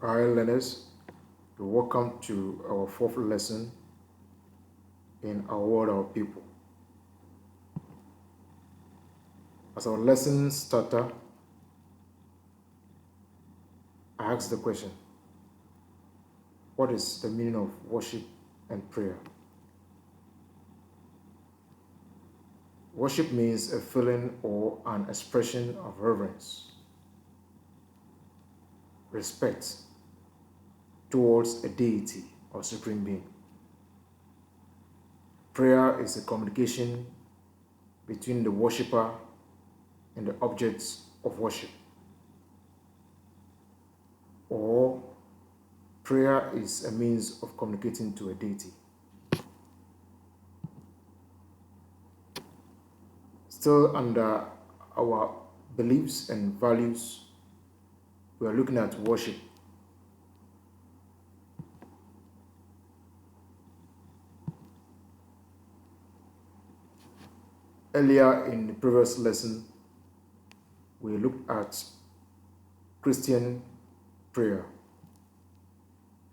Hi learners, welcome to our fourth lesson in our word, our people. As our lesson starter, I ask the question, what is the meaning of worship and prayer? Worship means a feeling or an expression of reverence, respect towards a deity or supreme being. Prayer is a communication between the worshipper and the objects of worship. Or prayer is a means of communicating to a deity. Still under our beliefs and values, we are looking at worship. Earlier in the previous lesson, we looked at Christian prayer.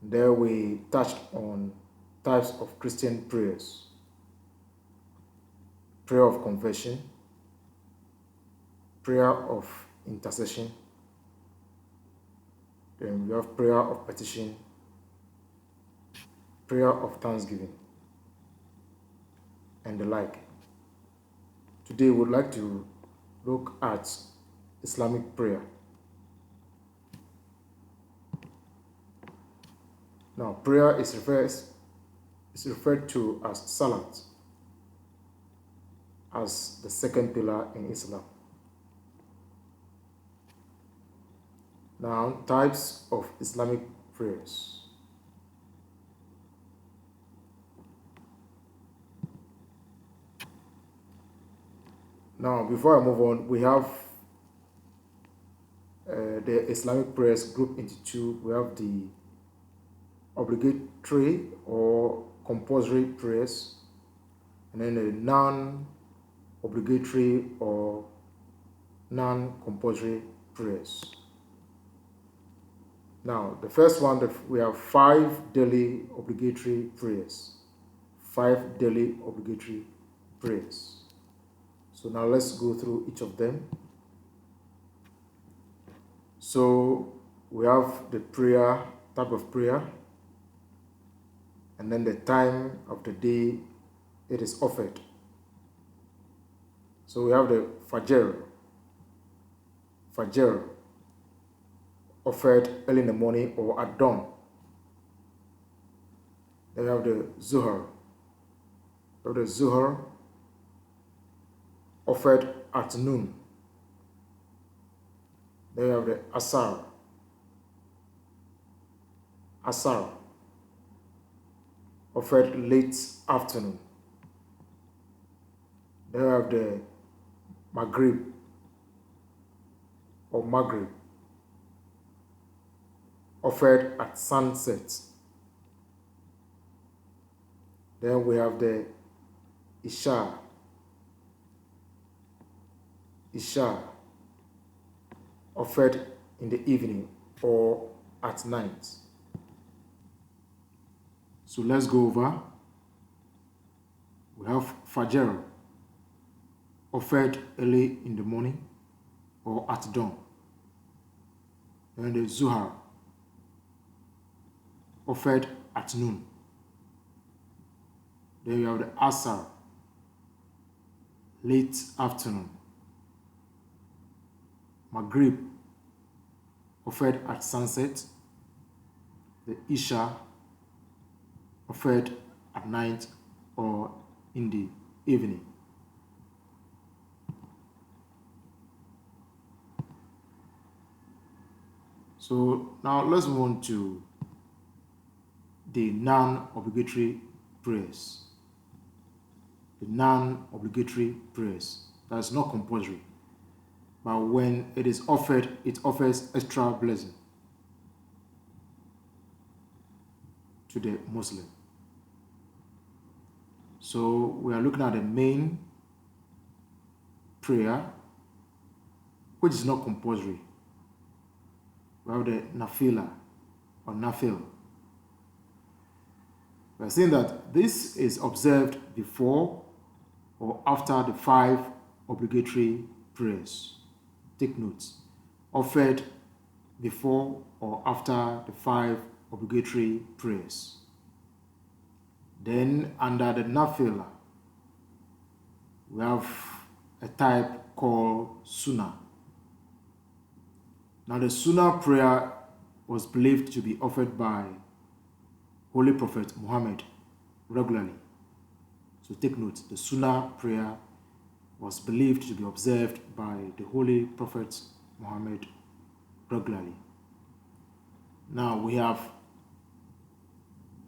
There we touched on types of Christian prayers. Prayer of confession, prayer of intercession, then we have prayer of petition, prayer of thanksgiving, and the like. Today we would like to look at Islamic prayer. Now, prayer is referred to as salat, as the second pillar in Islam. Now, types of Islamic prayers. Now, before I move on, we have the Islamic prayers grouped into two. We have the obligatory or compulsory prayers, and then the non-obligatory or non-compulsory prayers. Now, the first one, we have 5 daily obligatory prayers. 5 daily obligatory prayers. So now let's go through each of them. So we have the prayer, type of prayer, and then the time of the day it is offered. So we have the Fajr, offered early in the morning or at dawn. Then we have the Zuhr. We have the Zuhr offered at noon. Then we have the Asar, offered late afternoon. Then we have the Maghrib, offered at sunset. Then we have the Isha, offered in the evening or at night. So let's go over. We have Fajr, offered early in the morning or at dawn. Then the Zuhar, offered at noon. Then you have the Asar, late afternoon. Maghrib, offered at sunset. The Isha, offered at night or in the evening. So now let's move on to the non-obligatory prayers. The non-obligatory prayers, that's not compulsory, but when it is offered, it offers extra blessing to the Muslim. So we are looking at the main prayer, which is not compulsory. We have the Nafila, or nafil. We are saying that this is observed before or after the 5 obligatory prayers. Take notes. Offered before or after the 5 obligatory prayers. Then under the nafila, we have a type called sunnah. Now the sunnah prayer was believed to be offered by Holy Prophet Muhammad regularly. So take note, the sunnah prayer was believed to be observed by the Holy Prophet Muhammad regularly. Now we have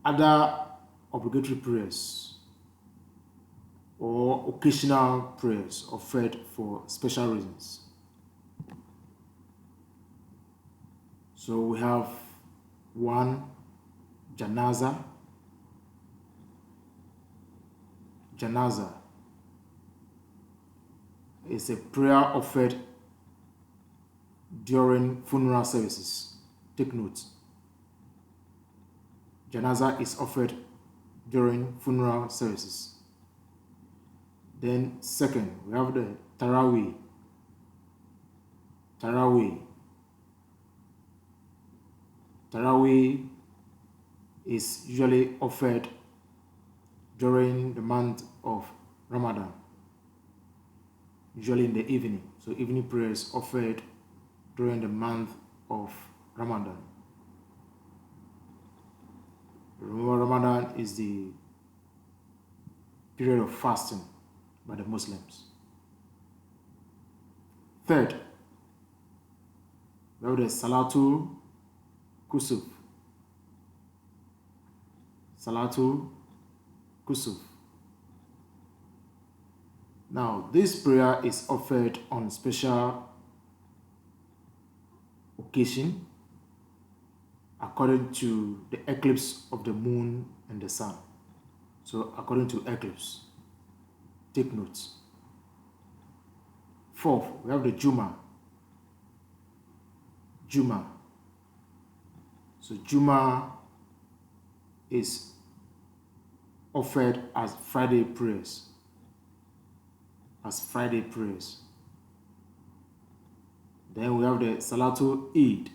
other obligatory prayers or occasional prayers offered for special reasons. So we have 1, janaza. Janaza is a prayer offered during funeral services. Take note. Janaza is offered during funeral services. Then second, we have the Tarawih. Tarawih is usually offered during the month of Ramadan, usually in the evening. So evening prayers offered during the month of Ramadan. Remember, Ramadan is the period of fasting by the Muslims. Third, we have the Salatul Kusuf. Salatul Kusuf. Now, this prayer is offered on special occasion according to the eclipse of the moon and the sun. So, according to eclipse, take notes. Fourth, we have the Juma. So, Juma is offered as Friday prayers. Then we have the Salatul Eid.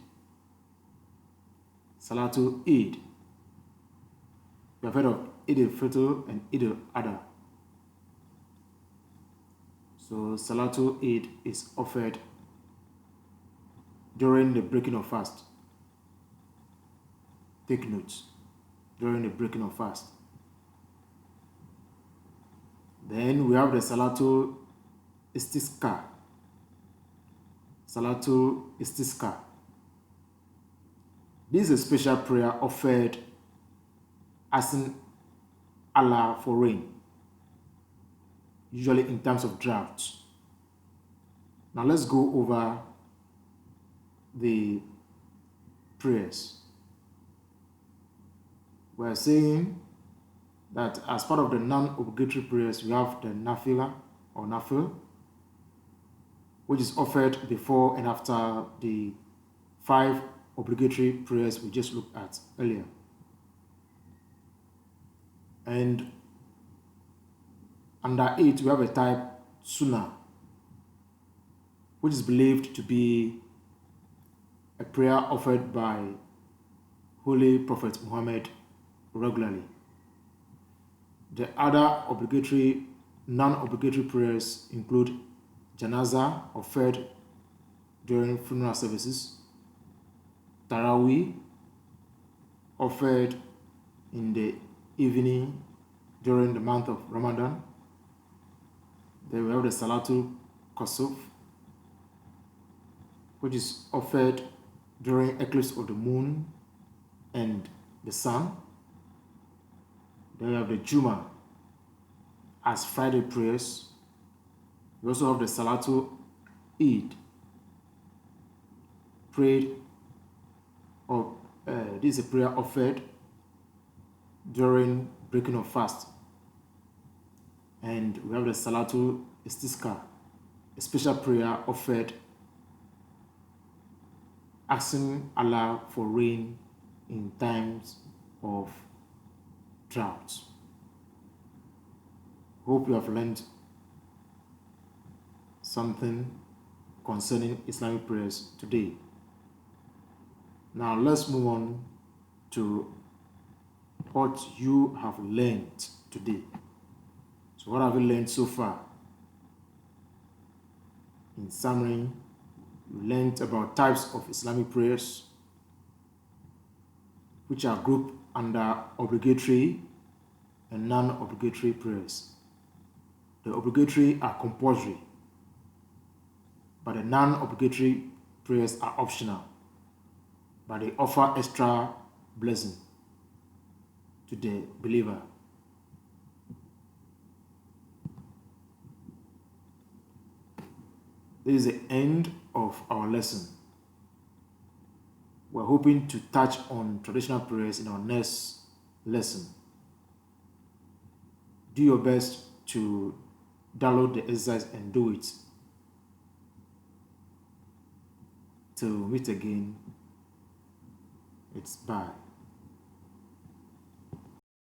You have heard of Eid al-Fitr and Eid al-Adha. So Salatul Eid is offered during the breaking of fast. Take notes. During the breaking of fast. Then we have the Salatul Istisqa. This is a special prayer offered asking Allah for rain, usually in times of drought. Now let's go over the prayers. We're saying that as part of the non-obligatory prayers, we have the nafila or nafil, which is offered before and after the 5 obligatory prayers we just looked at earlier. And under it, we have a type sunnah, which is believed to be a prayer offered by Holy Prophet Muhammad regularly. The other non-obligatory prayers include janaza offered during funeral services, Tarawih offered in the evening during the month of Ramadan. Then we have the Salatul Kusuf, which is offered during eclipse of the moon and the sun. Then we have the Juma as Friday prayers. We also have the Salatul Eid, this is a prayer offered during breaking of fast. And we have the Salatul Istisqa, a special prayer offered asking Allah for rain in times of drought. Hope you have learned something concerning Islamic prayers today. Now let's move on to what you have learned today. So what have you learned so far? In summary, you learned about types of Islamic prayers, which are grouped under obligatory and non-obligatory prayers. The obligatory are compulsory, but the non-obligatory prayers are optional, but they offer extra blessing to the believer. This is the end of our lesson. We're hoping to touch on traditional prayers in our next lesson. Do your best to download the exercise and do it. Till we meet again, it's bye.